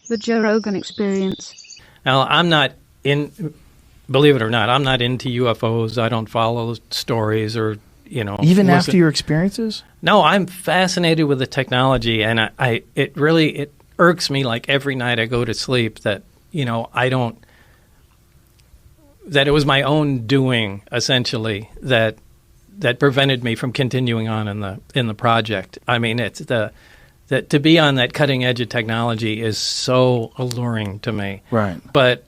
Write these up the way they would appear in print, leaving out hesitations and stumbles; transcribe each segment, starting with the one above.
The Joe Rogan Experience. Now, believe it or not, I'm not into UFOs. I don't follow stories or, Even after your experiences? No, I'm fascinated with the technology, and it irks me like every night I go to sleep that, that it was my own doing, essentially, that prevented me from continuing on in the project. I mean, it's that to be on that cutting edge of technology is so alluring to me. Right. But,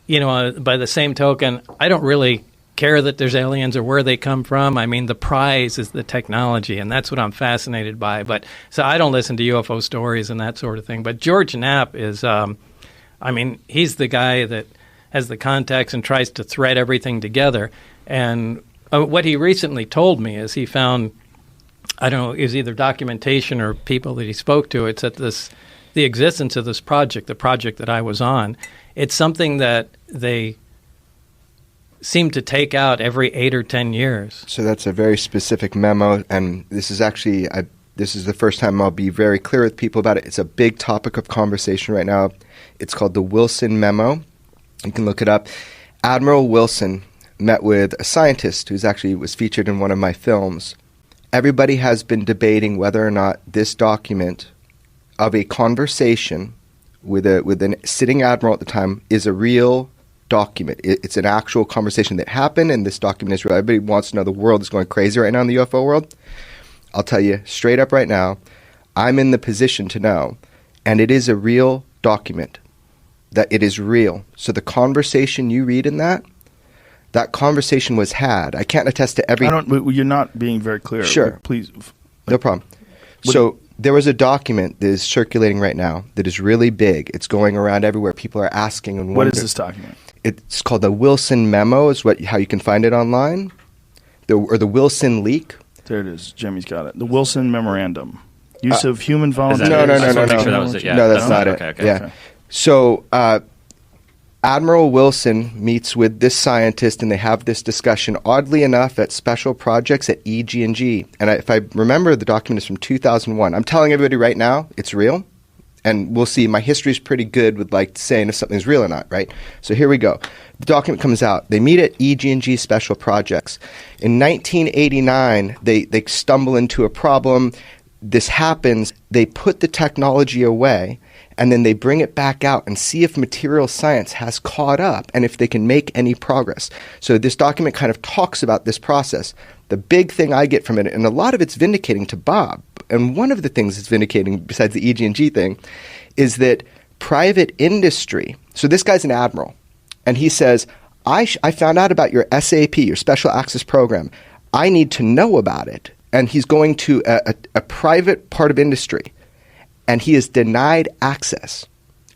by the same token, I don't really care that there's aliens or where they come from. I mean, the prize is the technology, and that's what I'm fascinated by. But so I don't listen to UFO stories and that sort of thing. But George Knapp is, he's the guy that has the contacts and tries to thread everything together. And what he recently told me is he found, I don't know, it was either documentation or people that he spoke to. It's that the existence of this project, the project that I was on, it's something that they seem to take out every 8 or 10 years. So that's a very specific memo, and this is actually, this is the first time I'll be very clear with people about it. It's a big topic of conversation right now. It's called the Wilson Memo. You can look it up. Admiral Wilson met with a scientist who's actually was featured in one of my films. Everybody has been debating whether or not this document of a conversation with a sitting admiral at the time is a real document. It's an actual conversation that happened, and this document is real. Everybody wants to know. The world is going crazy right now in the UFO world. I'll tell you straight up right now, I'm in the position to know, and it is a real document, that it is real. So the conversation you read in that conversation was had. I can't attest to every... You're not being very clear. Sure. Please. No problem. So there was a document that is circulating right now that is really big. It's going around everywhere. People are asking and wondering. What is this document? It's called the Wilson Memo, is how you can find it online. Or the Wilson Leak. There it is. Jimmy's got it. The Wilson Memorandum. Use of human volunteers. No. Make sure that was it. Yeah. No, that's not it. Okay. Yeah. So Admiral Wilson meets with this scientist, and they have this discussion, oddly enough, at special projects at EG&G. And if I remember, the document is from 2001. I'm telling everybody right now, it's real. And we'll see. My history is pretty good with saying if something's real or not, right? So here we go. The document comes out. They meet at EG&G Special Projects. In 1989, they stumble into a problem. This happens. They put the technology away, and then they bring it back out and see if material science has caught up and if they can make any progress. So this document kind of talks about this process. The big thing I get from it, and a lot of it's vindicating to Bob, and one of the things it's vindicating besides the EG&G thing, is that private industry, so this guy's an admiral, and he says, I found out about your SAP, your Special Access Program. I need to know about it. And he's going to a private part of industry, and he is denied access.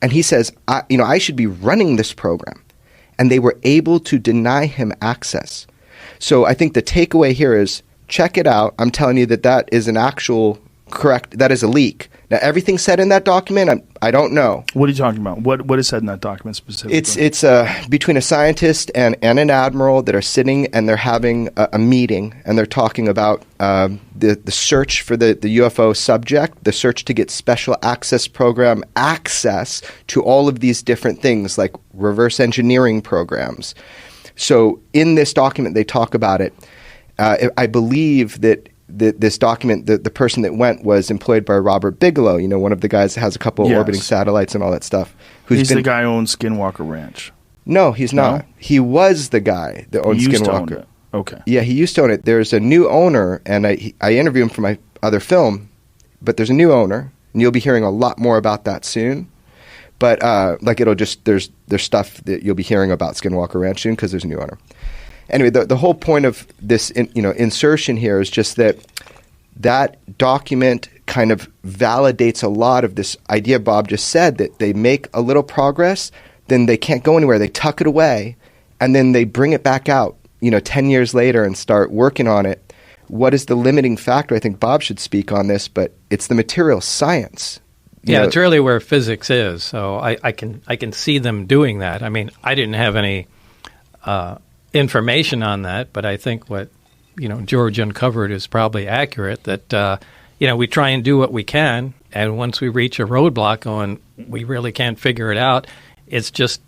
And he says, I should be running this program. And they were able to deny him access. So I think the takeaway here is, check it out. I'm telling you that is an actual that is a leak. Now, everything said in that document, I don't know. What are you talking about? What is said in that document specifically? It's between a scientist and an admiral that are sitting, and they're having a meeting, and they're talking about the search for the UFO subject, the search to get Special Access Program access to all of these different things like reverse engineering programs. So in this document, they talk about it. I believe that this document, the person that went was employed by Robert Bigelow, one of the guys that has a couple of orbiting satellites and all that stuff. He's the guy who owns Skinwalker Ranch. No, he's not. He was the guy that owns Skinwalker. To own it. Okay. Yeah, he used to own it. There's a new owner, and I interviewed him for my other film, but there's a new owner, and you'll be hearing a lot more about that soon. But there's stuff that you'll be hearing about Skinwalker Ranch soon because there's a new owner. Anyway, the whole point of this insertion here is just that document kind of validates a lot of this idea Bob just said, that they make a little progress, then they can't go anywhere. They tuck it away, and then they bring it back out 10 years later and start working on it. What is the limiting factor? I think Bob should speak on this, but it's the material science. Yeah, it's really where physics is. So I can see them doing that. I mean, I didn't have any information on that, but I think what George uncovered is probably accurate. That we try and do what we can, and once we reach a roadblock going, we really can't figure it out, it's just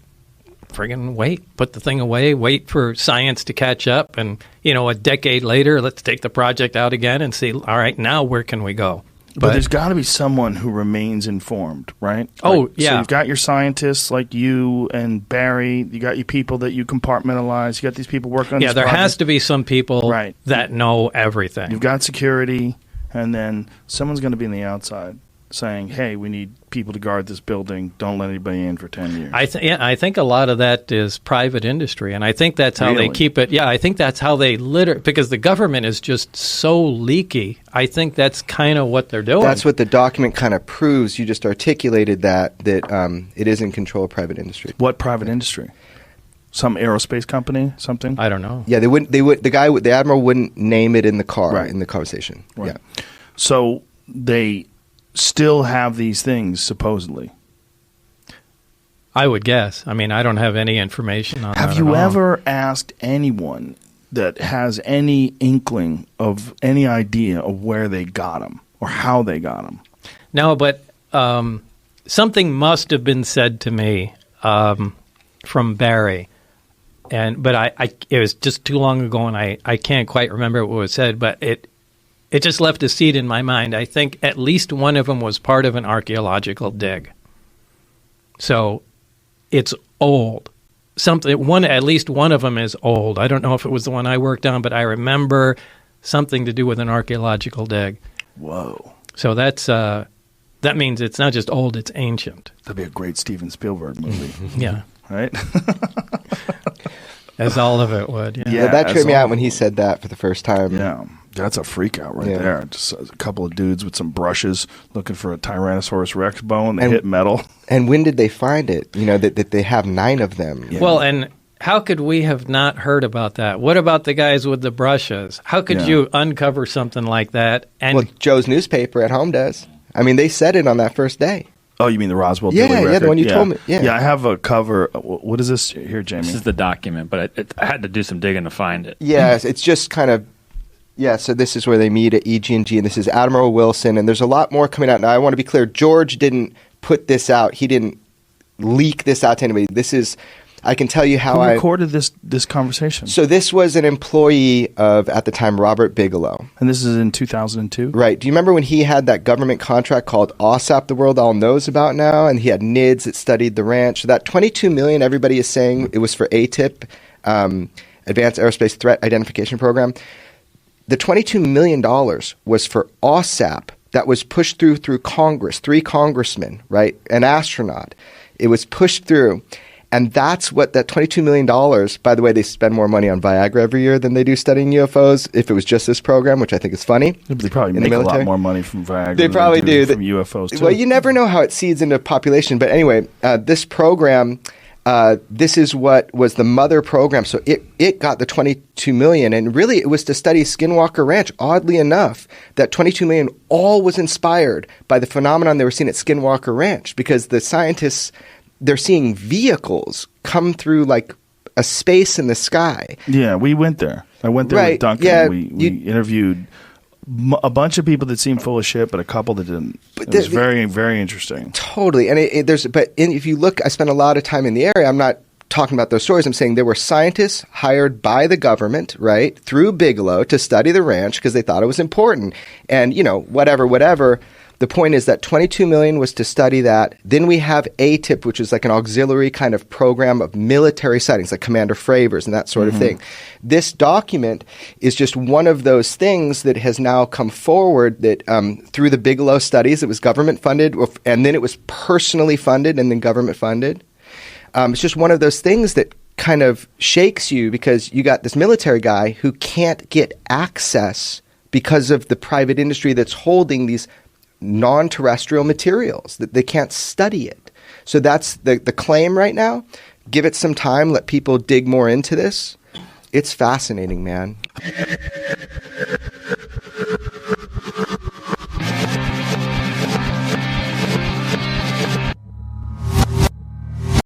friggin' put the thing away, wait for science to catch up, and, a decade later, let's take the project out again and see, all right, now where can we go? But there's got to be someone who remains informed, right? Oh, yeah. So you've got your scientists like you and Barry. You got your people that you compartmentalize. You got these people working on. Yeah, there has to be some people that know everything. You've got security, and then someone's going to be on the outside saying, "Hey, we need people to guard this building. Don't let anybody in for 10 years." I think a lot of that is private industry, and I think that's how they keep it. Yeah, I think that's how they because the government is just so leaky. I think that's kind of what they're doing. That's what the document kind of proves. You just articulated that it is in control of private industry. What private industry? Some aerospace company, something? I don't know. Yeah, the admiral wouldn't name it in the conversation. Right. Yeah. So they still have these things, supposedly. I would guess. I mean, I don't have any information on that. Have you ever asked anyone that has any inkling of any idea of where they got them or how they got them? No, but something must have been said to me from Barry. But it was just too long ago, and I can't quite remember what was said, but it just left a seed in my mind. I think at least one of them was part of an archaeological dig. So it's old. At least one of them is old. I don't know if it was the one I worked on, but I remember something to do with an archaeological dig. Whoa. So that means it's not just old, it's ancient. That'd be a great Steven Spielberg movie. Yeah. Right? As all of it would. Yeah, that tripped me out when he said that for the first time. Yeah. That's a freak out there. Just a couple of dudes with some brushes looking for a Tyrannosaurus Rex bone. They hit metal. And when did they find it? That they have 9 of them. Yeah. Well, and how could we have not heard about that? What about the guys with the brushes? How could you uncover something like that? And Joe's newspaper at home does. I mean, they said it on that first day. Oh, you mean the Roswell Daily Record? Yeah, the one you told me. Yeah, I have a cover. What is this here, Jamie? This is the document, but I had to do some digging to find it. Yes, it's just kind of... Yeah, so this is where they meet at EG&G, and this is Admiral Wilson, and there's a lot more coming out. Now, I want to be clear, George didn't put this out. He didn't leak this out to anybody. This is... I can tell you how Who recorded this conversation? So this was an employee of, at the time, Robert Bigelow. And this is in 2002? Right. Do you remember when he had that government contract called OSAP, the world all knows about now, and he had NIDS that studied the ranch? So that $22 million, everybody is saying it was for ATIP, Advanced Aerospace Threat Identification Program. The $22 million was for OSAP that was pushed through Congress, 3 congressmen, right, an astronaut. It was pushed through. And that's what that $22 million, by the way, they spend more money on Viagra every year than they do studying UFOs if it was just this program, which I think is funny. They probably make a lot more money from Viagra they probably do from UFOs, too. Well, you never know how it seeds into population. But anyway, this program, this is what was the mother program. So it got the $22 million. And really, it was to study Skinwalker Ranch. Oddly enough, that $22 million all was inspired by the phenomenon they were seeing at Skinwalker Ranch because the scientists... They're seeing vehicles come through like a space in the sky. Yeah, we went there. I went there with Duncan. Yeah, we interviewed a bunch of people that seemed full of shit, but a couple that didn't. It was very, very interesting. Totally. And if you look, I spent a lot of time in the area. I'm not talking about those stories. I'm saying there were scientists hired by the government, right, through Bigelow to study the ranch because they thought it was important. And, whatever. The point is that $22 million was to study that. Then we have ATIP, which is like an auxiliary kind of program of military sightings, like Commander Fravers and that sort of thing. This document is just one of those things that has now come forward that through the Bigelow studies, it was government funded, and then it was personally funded and then government funded. It's just one of those things that kind of shakes you because you got this military guy who can't get access because of the private industry that's holding these non-terrestrial materials, that they can't study it. So that's the claim right now. Give it some time, let people dig more into this. It's fascinating, man.